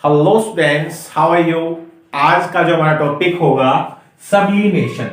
Hello students, how are you. आज का जो हमारा टॉपिक होगा सब्लिमेशन।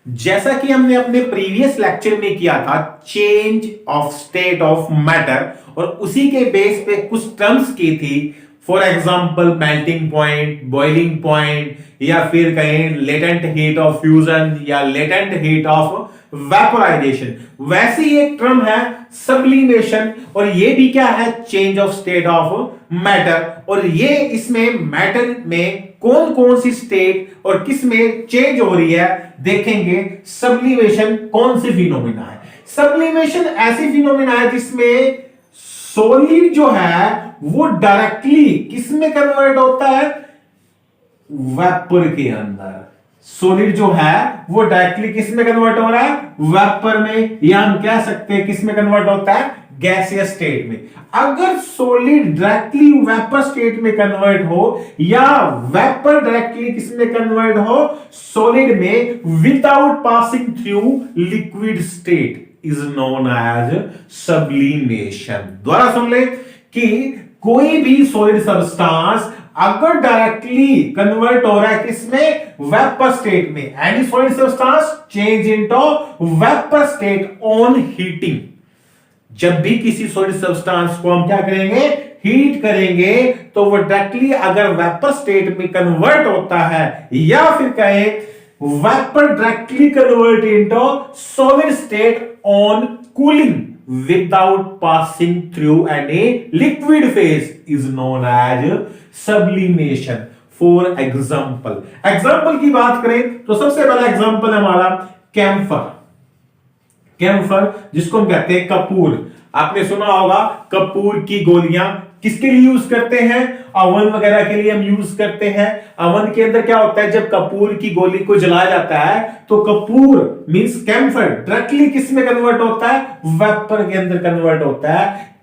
जैसा कि हमने अपने प्रीवियस लेक्चर में किया था change of state of matter, और उसी के बेस पे कुछ टर्म्स की थी। For example melting point, boiling point, या फिर कहें लेटेंट हीट ऑफ फ्यूजन या लेटेंट हीट ऑफ वेपोराइजेशन। वैसे ही एक टर्म है सब्लिमेशन, और ये भी क्या है, change of state of matter. और ये इसमें मैटर में कौन कौन सी स्टेट और किस में चेंज हो रही है देखेंगे। सब्लिमेशन कौन सी फिनोमिना है? सब्लिमेशन ऐसी फिनोमिना है जिसमें सॉलिड जो है वो डायरेक्टली किस में कन्वर्ट होता है, वेपर के अंदर। सॉलिड जो है वो डायरेक्टली किस में कन्वर्ट हो रहा है, वेपर में, या हम कह सकते हैं किस में कन्वर्ट होता है, गैसियस स्टेट में। अगर सॉलिड डायरेक्टली वेपर स्टेट में कन्वर्ट हो या वेपर डायरेक्टली किस में कन्वर्ट हो, सॉलिड में, without passing through liquid state is known as sublimation. दोबारा सुन ले कि कोई भी सॉलिड सब्सटेंस अगर डायरेक्टली कन्वर्ट हो रहा है किसमें, वेपर स्टेट में, any solid substance change into vapour state on heating. जब भी किसी सॉलिड सब्सटेंस को हम क्या करेंगे, हीट करेंगे, तो वो डायरेक्टली अगर वेपर स्टेट में कन्वर्ट होता है, या फिर कहें vapour directly convert into solid state on cooling without passing through any liquid phase is known as sublimation. For example की बात करें तो सबसे पहला एग्जांपल है हमारा कैम्फर, जिसको हम कहते हैं कपूर। आपने सुना होगा कपूर की गोलियां किसके लिए यूज करते हैं, अवन वगैरह के लिए हम यूज करते हैं। अवन के अंदर क्या होता है, जब कपूर की गोली को जलाया जाता है तो कपूर मींस कैम्फर डायरेक्टली किस में कन्वर्ट होता है, वेपर के अंदर कन्वर्ट होता है।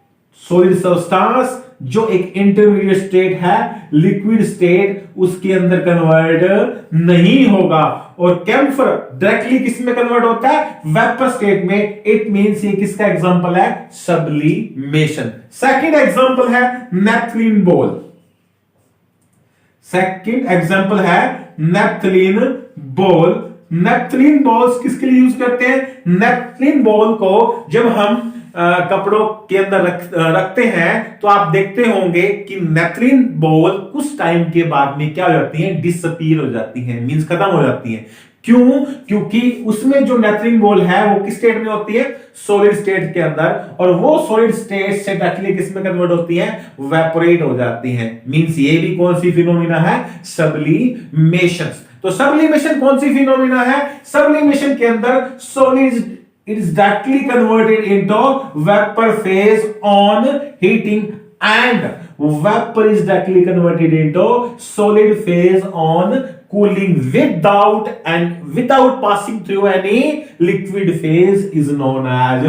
सॉलिड सब्सटेंस जो एक इंटरमीडिएट स्टेट है, लिक्विड स्टेट, उसके अंदर कन्वर्ट नहीं होगा। और कैम्फर डायरेक्टली किस में कन्वर्ट होता है, वेपर स्टेट में। इट मींस ये किसका एग्जांपल है, सब्लिमेशन। सेकंड एग्जांपल है नेपथलीन बॉल। सेकंड एग्जांपल है नेपथलीन बॉल। नेपथलीन बॉल्स किसके लिए यूज करते हैं, नेपथलीन बॉल को जब हम कपड़ों के अंदर रखते हैं तो आप देखते होंगे कि नेपथलीन बॉल कुछ टाइम के बाद में क्या हो जाती है, डिसअपीयर हो जाती है, मींस खत्म हो जाती है। क्यों? क्योंकि उसमें जो नेपथलीन बॉल है वो किस स्टेट में होती है, सॉलिड स्टेट के अंदर, और वो सॉलिड स्टेट से डायरेक्टली किस में कन्वर्ट होती है, वेपोरेट हो जाती है। मींस ये भी कौन सी फिनोमिना है, सब्लिमेशन। तो सब्लिमेशन कौन सी फिनोमिना है, सब्लिमेशन के अंदर solid it is directly converted into vapor phase on heating, and vapor is directly converted into solid phase on cooling without passing through any liquid phase is known as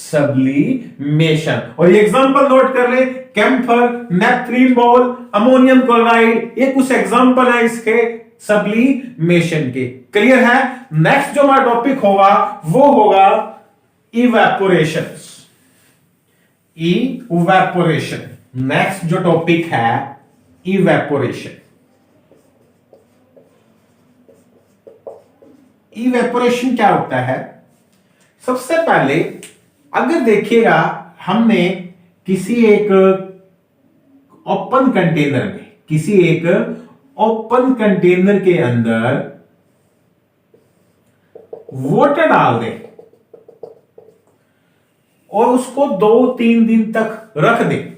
sublimation. और ये example note कर ले, camphor, नेपथलीन ball, ammonium chloride, ये कुछ example है इसके sublimation के। Clear है? नेक्स्ट जो हमारा टॉपिक होगा वो होगा इवेपोरेशन। इवेपोरेशन नेक्स्ट जो टॉपिक है, इवेपोरेशन। इवेपोरेशन क्या होता है? सबसे पहले अगर देखिएगा, हमने किसी एक ओपन कंटेनर के अंदर वाटर डाल दें और उसको 2-3 दिन तक रख दें,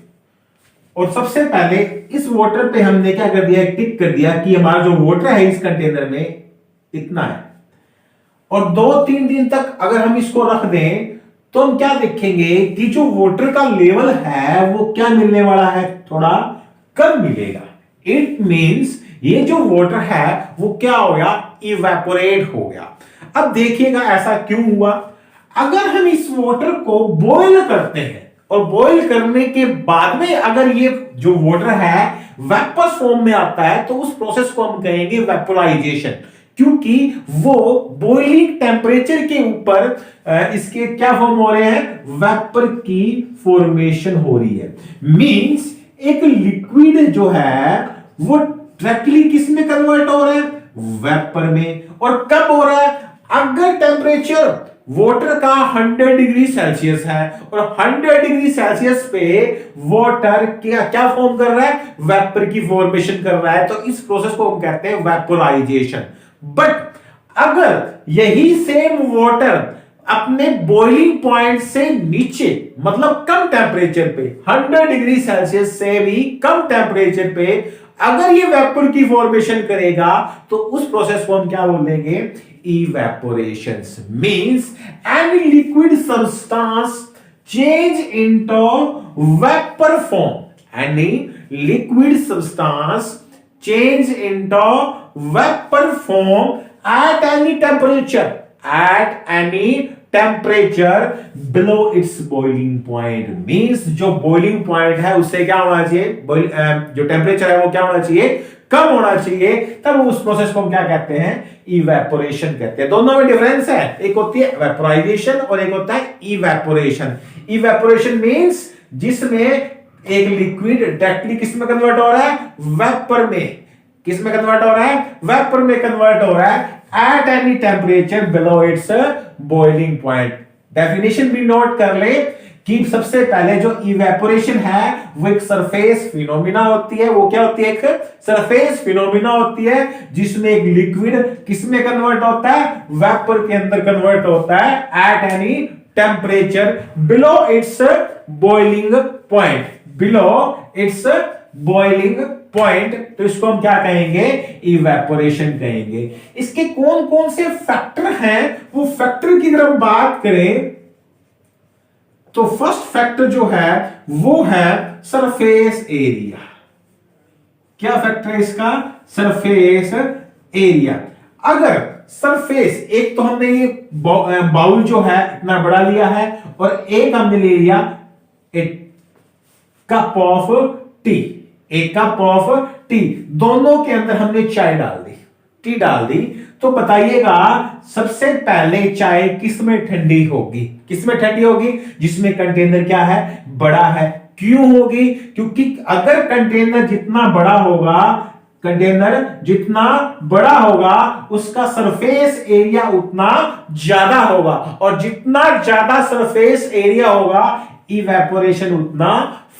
और सबसे पहले इस वाटर पे हमने क्या कर दिया, टिक कर दिया कि हमारा जो वाटर है इस कंटेनर में इतना है, और 2-3 दिन तक अगर हम इसको रख दें तो हम क्या देखेंगे कि जो वाटर का लेवल है वो क्या मिलने वाला है, थोड़ा कम मिलेगा। इट मींस ये जो वाटर है वो क्या हो गया, इवेपोरेट हो गया। अब देखिएगा ऐसा क्यों हुआ। अगर हम इस वाटर को बॉईल करते हैं और बॉईल करने के बाद में अगर ये जो वाटर है वेपर फॉर्म में आता है तो उस प्रोसेस को हम कहेंगे वेपोराइजेशन, क्योंकि वो बॉइलिंग टेम्परेचर के ऊपर इसके क्या फॉर्म हो रहे हैं, वेपर की फॉर्मेशन हो रही है। मींस एक लिक्विड जो है वो डायरेक्टली किस में कन्वर्ट हो रहा है? वेपर में। और कब हो रहा है? अगर टेम्परेचर वाटर का 100 डिग्री सेल्सियस है और 100 डिग्री सेल्सियस पे वाटर क्या फॉर्म कर रहा है? वेपर की फॉर्मेशन कर रहा है, तो इस प्रोसेस को हम कहते हैं वेपोराइजेशन। बट अगर यही सेम वाटर अपने बॉइलिंग पॉइंट से नीचे, मतलब कम टेम्परेचर पे, 100 डिग्री सेल्सियस से भी कम टेम्परेचर पे अगर ये वेपर की फॉर्मेशन करेगा, तो उस प्रोसेस को हम क्या बोलेंगे? Evaporation. Means any liquid substance change into vapour form. Any liquid substance change into vapour form at any temperature below its boiling point। means जो boiling point है उससे क्या होना चाहिए? जो टेम्परेचर है वो क्या होना चाहिए? कम होना चाहिए। तब उस प्रोसेस को हम क्या कहते हैं? इवेपोरेशन कहते हैं। दोनों में डिफरेंस है, एक होती है वेपोराइजेशन और एक होता है इवेपोरेशन। इवेपोरेशन मींस जिसमें एक लिक्विड डायरेक्टली किस में कन्वर्ट हो रहा है? वेपर में। किस में कन्वर्ट हो रहा है? वेपर में कन्वर्ट हो रहा है at any temperature below its boiling point। Definition भी नोट कर ले कि सबसे पहले जो इवेपोरेशन है वो एक सरफेस फिनोमिना होती है। वो क्या होती है? एक सरफेस फिनोमिना होती है जिसमें एक लिक्विड किस में कन्वर्ट होता है? वेपर के अंदर कन्वर्ट होता है at any temperature below its boiling point। below its boiling point, तो इसको हम क्या कहेंगे? इवेपोरेशन कहेंगे। इसके कौन कौन से फैक्टर हैं? वो फैक्टर की अगर हम बात करें तो फर्स्ट फैक्टर जो है वो है सरफेस एरिया। क्या फैक्टर है इसका? Surface area. अगर सरफेस, एक तो हमने ये बाउल जो है इतना बड़ा लिया है और एक हमने ले लिया एक कप ऑफ टी, एक कप ऑफ टी, दोनों के अंदर हमने चाय डाल दी, टी डाल दी, तो बताइएगा सबसे पहले चाय किस में ठंडी होगी? किस में ठंडी होगी? जिसमें कंटेनर क्या है? बड़ा है। क्यों होगी? क्योंकि अगर कंटेनर जितना बड़ा होगा, कंटेनर जितना बड़ा होगा उसका सरफेस एरिया उतना ज्यादा होगा, और जितना ज्यादा सरफेस एरिया होगा इवेपोरेशन उतना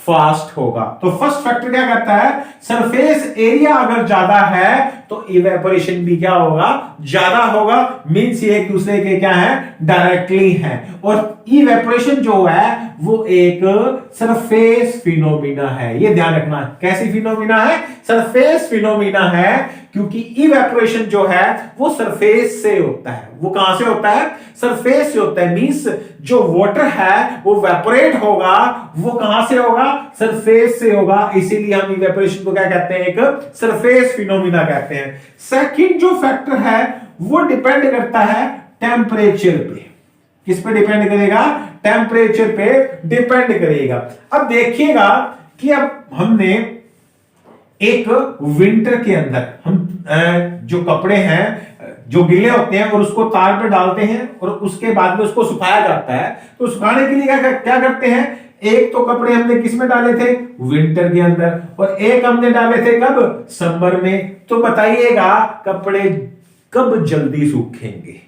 फास्ट होगा। तो फर्स्ट फैक्टर क्या कहता है? सरफेस एरिया अगर ज्यादा है तो इवेपोरेशन भी क्या होगा? ज्यादा होगा। मींस ये एक दूसरे के क्या है? डायरेक्टली है। और इवेपोरेशन जो है वो एक सरफेस फिनोमिना है। ये ध्यान रखना। कैसी फिनोमिना है? सरफेस फिनोमिना है, क्योंकि इवेपोरेशन जो है वो सरफेस से होता है। वो कहां से होता है? सरफेस से होता है। मींस जो वाटर है वो वेपोरेट होगा, वो कहां से होगा? सरफेस से होगा। इसीलिए हम इवेपोरेशन को क्या कहते हैं? एक सरफेस फिनोमिना कहते हैं। सेकंड जो फैक्टर है वो डिपेंड करता है टेम्परेचर पे। किस पे डिपेंड करेगा? टेम्परेचर पे डिपेंड करेगा। अब देखिएगा कि अब हमने एक विंटर के अंदर हम जो कपड़े हैं जो गीले होते हैं और उसको तार पे डालते हैं और उसके बाद में उसको सुखाया जाता है, तो सुखाने के लिए क्या करते हैं? एक तो कपड़े हमने किस में डाले थे? विंटर के अंदर, और एक हमने डाले थे कब? समर में। तो बताइएगा कपड़े कब जल्दी सूखेंगे?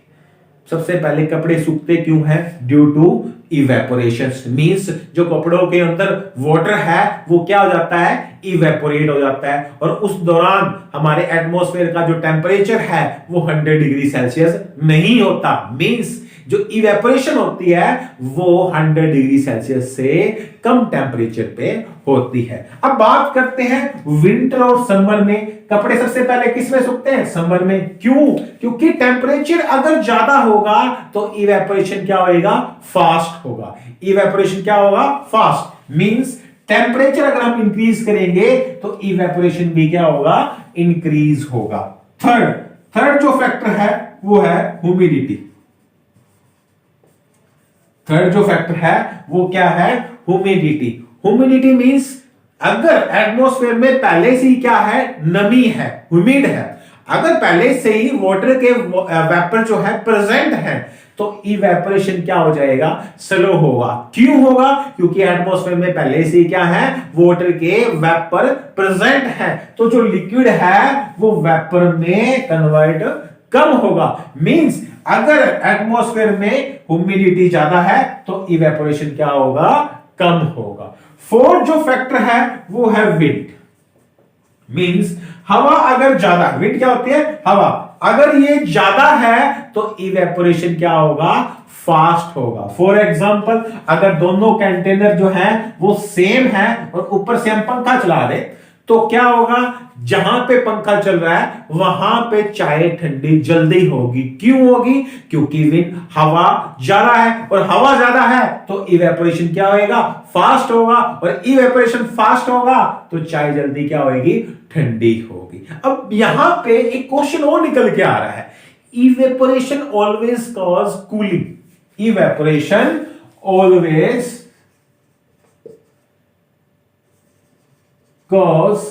सबसे पहले कपड़े सूखते क्यों हैं? Due to evaporation. मींस जो कपड़ों के अंदर वाटर है वो क्या हो जाता है? इवेपोरेट हो जाता है, और उस दौरान हमारे एटमॉस्फेयर का जो टेम्परेचर है वो 100 डिग्री सेल्सियस नहीं होता। मींस जो इवेपोरेशन होती है वो 100 डिग्री सेल्सियस से कम टेम्परेचर पे होती है। अब बात करते हैं विंटर और समर में। कपड़े सबसे पहले किस में सूखते हैं? समर में। क्यों? क्योंकि टेम्परेचर अगर ज्यादा होगा तो इवेपोरेशन क्या होगा? फास्ट होगा। इवेपोरेशन क्या होगा? फास्ट। मींस टेम्परेचर अगर हम इंक्रीज करेंगे तो इवेपोरेशन भी क्या होगा? इंक्रीज होगा। थर्ड जो फैक्टर है वो है ह्यूमिडिटी। थर्ड जो फैक्टर है वो क्या है? ह्यूमिडिटी। ह्यूमिडिटी मींस अगर एटमॉस्फेयर में पहले से ही क्या है? नमी है, ह्यूमिड है। अगर पहले से ही वाटर के वेपर जो है प्रेजेंट है तो इवेपोरेशन क्या हो जाएगा, स्लो होगा। क्यों होगा, क्योंकि एटमॉस्फेयर में पहले से क्या है, वाटर के वेपर प्रेजेंट है, तो जो लिक्विड है वो वेपर में कन्वर्ट कम होगा। मींस अगर एटमॉस्फेयर में ह्यूमिडिटी ज्यादा है तो इवेपोरेशन क्या होगा, कम होगा। फोर्थ जो फैक्टर है वो है विंड। मींस हवा अगर ज्यादा, विंड क्या होती है, हवा, अगर ये ज्यादा है तो इवेपोरेशन क्या होगा, फास्ट होगा। फॉर एग्जांपल अगर दोनों कंटेनर जो है वो सेम है और ऊपर से हम पंखा चला दे तो क्या होगा, जहां पे पंखा चल रहा है वहां पे चाय ठंडी जल्दी होगी। क्यों होगी, क्योंकि विंड, हवा ज्यादा है और हवा ज्यादा है तो इवेपोरेशन क्या होगा, फास्ट होगा, और इवेपोरेशन फास्ट होगा तो चाय जल्दी क्या होगी, ठंडी होगी। अब यहां पे एक क्वेश्चन और निकल के आ रहा है, evaporation always cause cooling, evaporation always cause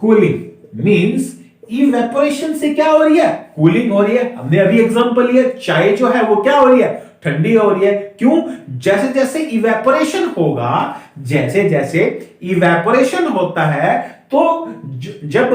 cooling, means evaporation से क्या हो रही है, कूलिंग हो रही है। हमने अभी एग्जांपल लिया, चाय जो है वो क्या हो रही है, ठंडी हो रही है। क्यों, जैसे जैसे इवेपोरेशन होगा, जैसे जैसे इवेपोरेशन होता है तो जब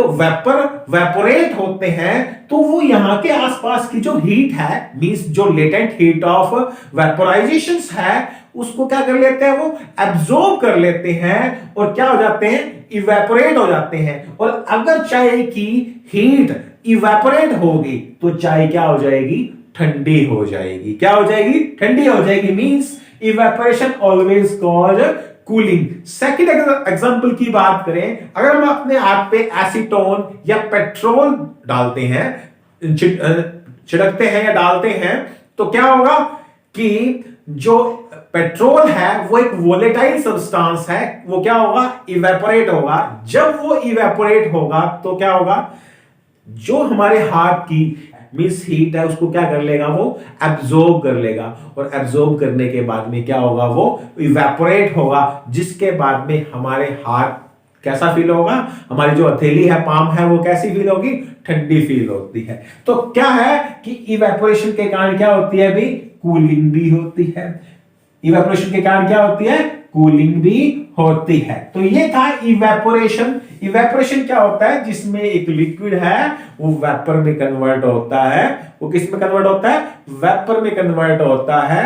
वेपोरेट होते हैं तो वो यहां के आसपास की जो हीट है, मींस जो लेटेंट हीट ऑफ वेपोराइजेशन है, उसको क्या कर लेते हैं, वो एब्जॉर्ब कर लेते हैं और क्या हो जाते हैं, इवेपोरेट हो जाते हैं। और अगर चाय की हीट इवेपोरेट होगी तो चाय क्या हो जाएगी, ठंडी हो जाएगी। क्या हो जाएगी, ठंडी हो जाएगी। Means evaporation always cause cooling. Second example की बात करें, अगर हम अपने आप पे एसीटोन या पेट्रोल डालते हैं, छिड़कते हैं या डालते हैं, तो क्या होगा कि जो पेट्रोल है वो एक वोलेटाइल सब्सटेंस है, वो क्या होगा, इवेपोरेट होगा। जब वो इवेपोरेट होगा तो क्या होगा, जो हमारे हाथ की मींस हीट है उसको क्या कर लेगा, वो एब्जॉर्ब कर लेगा, और एब्जॉर्ब करने के बाद में क्या होगा, वो इवेपोरेट होगा, जिसके बाद में हमारे हाथ कैसा फील होगा, हमारी जो हथेली है, पाम है, वो कैसी फील होगी, ठंडी फील होती है। तो क्या है कि इवेपोरेशन के कारण क्या होती है भी, कूलिंग भी होती है। इवेपोरेशन के कारण क्या होती है, कूलिंग भी होती है। तो ये था इवेपोरेशन। इवेपोरेशन क्या होता है, जिसमें एक लिक्विड है वो वेपर में कन्वर्ट होता है। वो किस में कन्वर्ट होता है, वेपर में कन्वर्ट होता है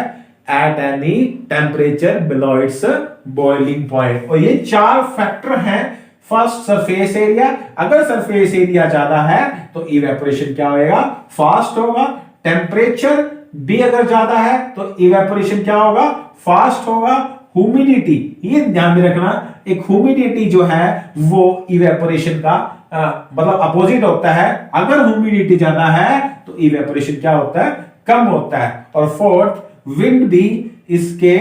at any temperature below it's boiling point. और ये चार फैक्टर हैं। फर्स्ट, सरफेस एरिया, अगर सरफेस एरिया ज्यादा है तो इवेपोरेशन क्या होगा, फास्ट होगा। टेम्परेचर भी अगर ज्यादा है तो इवेपोरेशन क्या होगा, फास्ट होगा। ह्यूमिडिटी, ये ध्यान में रखना, एक ह्यूमिडिटी जो है वो इवेपोरेशन का मतलब अपोजिट होता है। अगर ह्यूमिडिटी ज्यादा है तो इवेपोरेशन क्या होता है, कम होता है। और फोर्थ, विंड भी इसके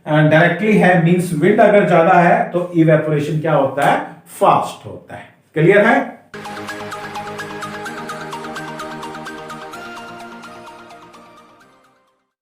डायरेक्टली है, मींस विंड अगर ज्यादा है तो इवेपोरेशन क्या होता है, फास्ट होता है। क्लियर है।